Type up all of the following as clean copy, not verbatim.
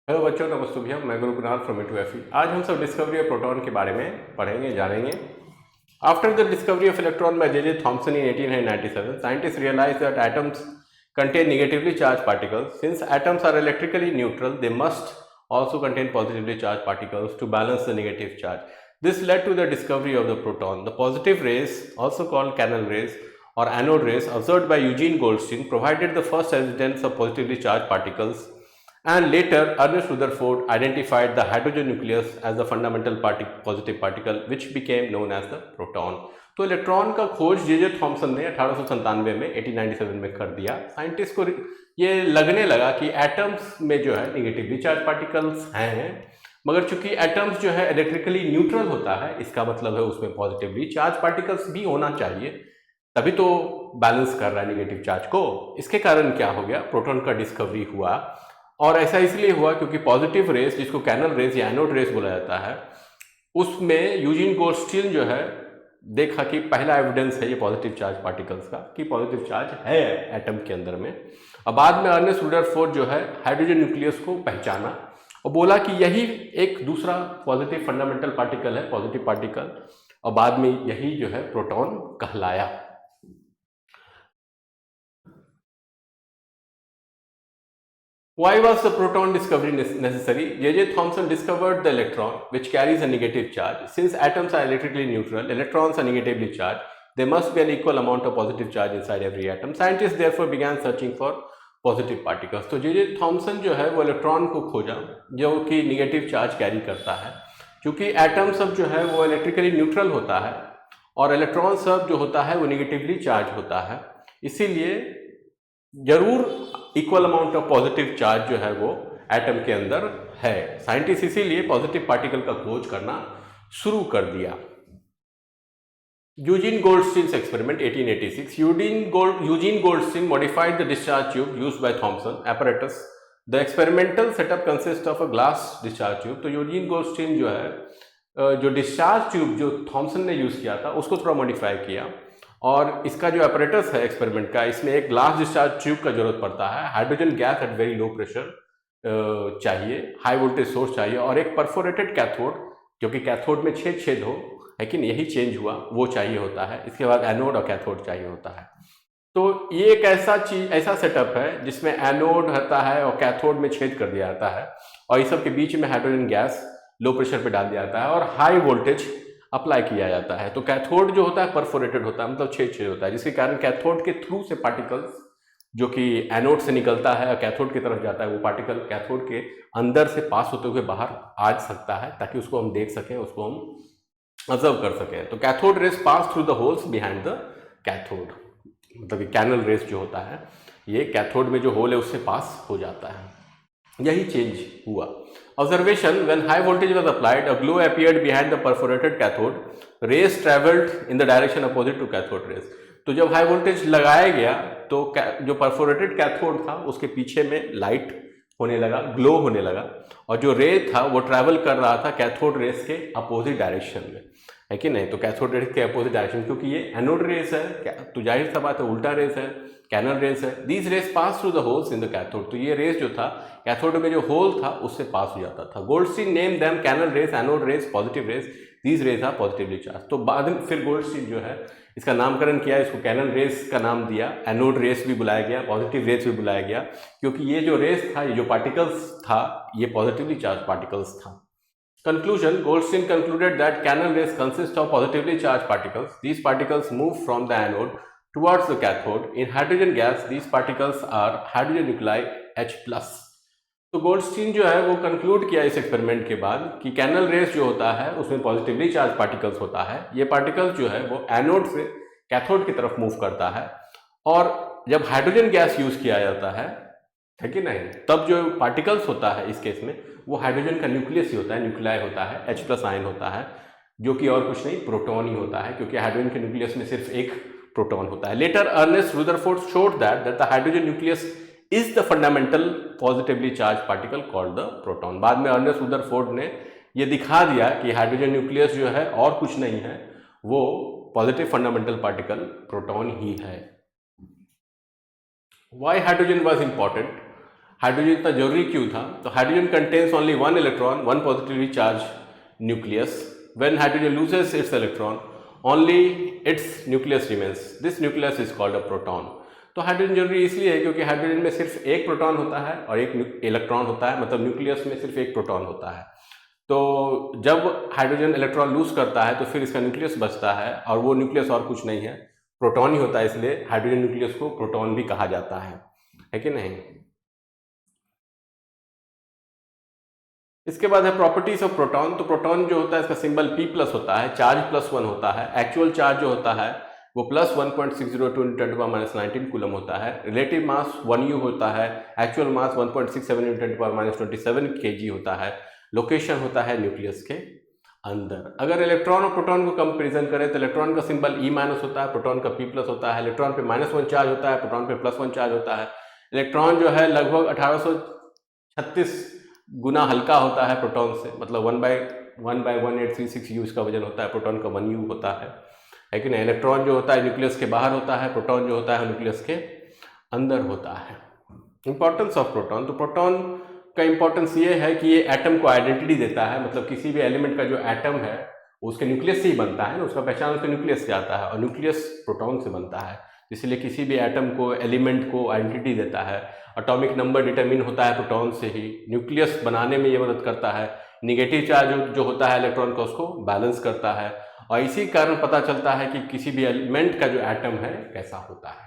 Hello बच्चों, नमस्तुभ्यम। मैं Gurunath from E2FE। आज हम सब डिस्कवरी ऑफ प्रोटॉन के बारे में पढ़ेंगे, जानेंगे। After the discovery of electron by J.J. Thomson in 1897, scientists realized that atoms contain negatively charged particles. Since atoms are electrically neutral, they must also contain positively charged particles to balance the negative charge. This led to the discovery of the proton. The positive rays, also called canal rays or anode rays, observed by Eugene Goldstein, provided the first evidence of positively charged particles. And later, Ernest Rutherford identified the hydrogen nucleus as the fundamental positive particle, which became known as the proton. तो electron का खोज J.J. Thompson ने 1897 में 1897 में कर दिया। Scientist को ये लगने लगा कि एटम्स में जो है निगेटिवली चार्ज पार्टिकल्स हैं, मगर चूंकि एटम्स जो है इलेक्ट्रिकली न्यूट्रल होता है, इसका मतलब है उसमें पॉजिटिवली चार्ज पार्टिकल्स भी होना चाहिए, तभी तो बैलेंस कर रहा है निगेटिव चार्ज को। इसके कारण क्या हो गया, प्रोटॉन का डिस्कवरी हुआ। और ऐसा इसलिए हुआ क्योंकि पॉजिटिव रेस, जिसको कैनल रेस या एनोड रेस बोला जाता है, उसमें यूजीन गोल्डस्टीन जो है देखा कि पहला एविडेंस है ये पॉजिटिव चार्ज पार्टिकल्स का, कि पॉजिटिव चार्ज है एटम के अंदर में। और बाद में अर्नेस्ट रदरफोर्ड जो है हाइड्रोजन न्यूक्लियस को पहचाना और बोला कि यही एक दूसरा पॉजिटिव फंडामेंटल पार्टिकल है, पॉजिटिव पार्टिकल, और बाद में यही जो है प्रोटॉन कहलाया। Why was the proton discovery necessary? J.J. Thomson discovered the electron, which carries a negative charge. Since atoms are electrically neutral, electrons are negatively charged. There must be an equal amount of positive charge inside every atom. Scientists therefore began searching for positive particles. तो J.J. Thompson जो है वो electron को खोजा जो कि negative charge carry करता है। क्योंकि एटम सब जो है वो इलेक्ट्रिकली न्यूट्रल होता है और इलेक्ट्रॉन सब जो होता है वो निगेटिवली चार्ज होता है, इसीलिए जरूर equal amount of positive charge जो है वो एटम के अंदर है। साइंटिस्ट इसीलिए पॉजिटिव पार्टिकल का खोज करना शुरू कर दिया। Eugene Goldstein experiment 1886। Eugene Goldstein modified the discharge tube used by Thomson apparatus. The experimental setup consist of a glass discharge tube. तो यूजीन गोल्डस्टीन जो है जो डिस्चार्ज ट्यूब जो थॉमसन ने यूज किया था उसको थोड़ा मॉडिफाई किया, और इसका जो apparatus है एक्सपेरिमेंट का, इसमें एक ग्लास डिस्चार्ज ट्यूब का जरूरत पड़ता है, hydrogen gas at very low pressure चाहिए, हाई वोल्टेज सोर्स चाहिए, और एक परफोरेटेड कैथोड, जो कि कैथोड में छेद छेद हो, लेकिन यही चेंज हुआ, वो चाहिए होता है। इसके बाद एनोड और कैथोड चाहिए होता है। तो ये एक ऐसा चीज, ऐसा सेटअप है जिसमें एनोड रहता है और कैथोड में छेद कर दिया जाता है, और इस सब के बीच में हाइड्रोजन गैस लो प्रेशर पे डाल दिया जाता है और हाई वोल्टेज अप्लाई किया जाता है। तो कैथोड जो होता है परफोरेटेड होता है, मतलब छेद छेद होता है, जिसके कारण कैथोड के थ्रू से पार्टिकल्स जो कि एनोड से निकलता है और कैथोड की तरफ जाता है, वो पार्टिकल कैथोड के अंदर से पास होते हुए बाहर आ सकता है, ताकि उसको हम देख सकें, उसको हम ऑब्जर्व कर सकें। तो cathode rays pass through the holes behind the cathode, मतलब कैनल रेस जो होता है ये कैथोड में जो होल है उससे पास हो जाता है। यही चेंज हुआ। Observation: when high voltage was applied, a glow appeared behind the perforated cathode. Rays traveled in the direction opposite to cathode rays. तो जब हाई वोल्टेज लगाया गया तो जो परफोरेटेड कैथोड था उसके पीछे में लाइट होने लगा, ग्लो होने लगा, और जो रे था वो ट्रैवल कर रहा था कैथोड रेस के अपोजिट डायरेक्शन में, है कि नहीं। तो कैथोड रेस के अपोजिट डायरेक्शन, क्योंकि ये एनोड रेस है तो जाहिर सा बात है उल्टा रेस है, कैनल रेस है। These rays pass through the holes in the cathode. तो ये रेस जो था कैथोड में जो होल था उससे पास हो जाता था। Goldstein name them canal rays, anode rays, positive rays. These rays are positively charge. तो बाद में फिर गोल्डस्टीन जो है इसका नामकरण किया, इसको कैनल रेस का नाम दिया, एनोड रेस भी बुलाया गया, पॉजिटिव रेस भी बुलाया गया, क्योंकि ये जो रेस था, ये जो पार्टिकल्स था, ये पॉजिटिवली चार्ज पार्टिकल्स था। Conclusion: Goldstein concluded that canal rays consist of positively charged particles. These particles move from the anode towards the cathode. In hydrogen gas, these particles are hydrogen nuclei H+. तो Goldstein जो है वो conclude किया इस experiment के बाद कि canal race जो होता है उसमें पॉजिटिवली चार्ज पार्टिकल्स होता है। ये पार्टिकल्स जो है वो एनोड से कैथोड की तरफ मूव करता है, और जब हाइड्रोजन गैस यूज किया जाता है कि नहीं, तब जो पार्टिकल्स होता है इस केस में वो हाइड्रोजन का न्यूक्लियस ही होता है, न्यूक्लियाई होता है, H+ आयन होता है, जो कि और कुछ नहीं प्रोटॉन ही होता है, क्योंकि हाइड्रोजन के न्यूक्लियस में सिर्फ एक प्रोटॉन होता है। Later Ernest Rutherford showed that the hydrogen nucleus is the fundamental positively charge particle called the proton. बाद में अर्नेस्ट रदरफोर्ड ने ये दिखा दिया कि हाइड्रोजन न्यूक्लियस जो है और कुछ नहीं है, वो पॉजिटिव फंडामेंटल पार्टिकल प्रोटॉन ही है। Why hydrogen was important? Hydrogen इतना जरूरी क्यों था? तो hydrogen contains only one electron, one positively charge nucleus. When hydrogen loses it's electron, only it's nucleus remains. This nucleus is called a proton. तो hydrogen जरूरी इसलिए है क्योंकि हाइड्रोजन में सिर्फ एक प्रोटॉन होता है और एक इलेक्ट्रॉन होता है, मतलब न्यूक्लियस में सिर्फ एक प्रोटॉन होता है. तो जब हाइड्रोजन इलेक्ट्रॉन लूज करता है तो फिर इसका न्यूक्लियस बचता है, और वो न्यूक्लियस और कुछ नहीं है, प्रोटॉन ही होता है. इसलिए हाइड्रोजन न्यूक्लियस को प्रोटॉन भी कहा जाता है कि नहीं? इसके बाद है प्रॉपर्टीज ऑफ प्रोटॉन. तो प्रोटॉन जो होता है इसका सिंबल P+ होता है, चार्ज +1 होता है. एक्चुअल चार्ज जो होता है वो +1.602 × 10⁻19 कूलम होता है. रिलेटिव मास 1U होता है. एक्चुअल मास 1.67 × 10⁻27 kg होता है. लोकेशन होता है न्यूक्लियस के अंदर. अगर इलेक्ट्रॉन और प्रोटॉन को कंपेरिजन करें तो इलेक्ट्रॉन का सिंबल E- होता है, प्रोटॉन का P+ होता है. इलेक्ट्रॉन पे -1 चार्ज होता है, प्रोटॉन पे +1 चार्ज होता है. इलेक्ट्रॉन जो है लगभग 1836 गुना हल्का होता है प्रोटॉन से, मतलब 1/1836U इसका वजन होता है. प्रोटॉन का 1U होता है कि नहीं? इलेक्ट्रॉन जो होता है न्यूक्लियस के बाहर होता है, प्रोटॉन जो होता है न्यूक्लियस के अंदर होता है. Importance of proton. तो प्रोटॉन का इंपॉर्टेंस ये है कि ये एटम को आइडेंटिटी देता है, मतलब किसी भी एलिमेंट का जो एटम है उसके न्यूक्लियस से ही बनता है ना, उसका पहचान उसके न्यूक्लियस से आता है, और न्यूक्लियस प्रोटॉन से बनता है. इसलिए किसी भी एटम को, एलिमेंट को आइडेंटिटी देता है. एटॉमिक नंबर डिटरमिन होता है प्रोटॉन से ही. न्यूक्लियस बनाने में ये मदद करता है. निगेटिव चार्ज जो होता है इलेक्ट्रॉन का उसको बैलेंस करता है. और इसी कारण पता चलता है कि किसी भी एलिमेंट का जो एटम है कैसा होता है.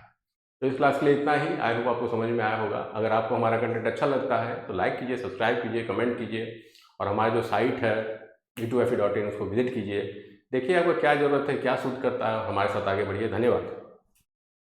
तो इस क्लास के लिए इतना ही. आई होप आपको समझ में आया होगा. अगर आपको हमारा कंटेंट अच्छा लगता है तो लाइक कीजिए, सब्सक्राइब कीजिए, कमेंट कीजिए, और हमारा जो साइट है e2fe.in उसको विजिट कीजिए. देखिए आपको क्या ज़रूरत है, क्या सूट करता है, हमारे साथ आगे बढ़िए. धन्यवाद.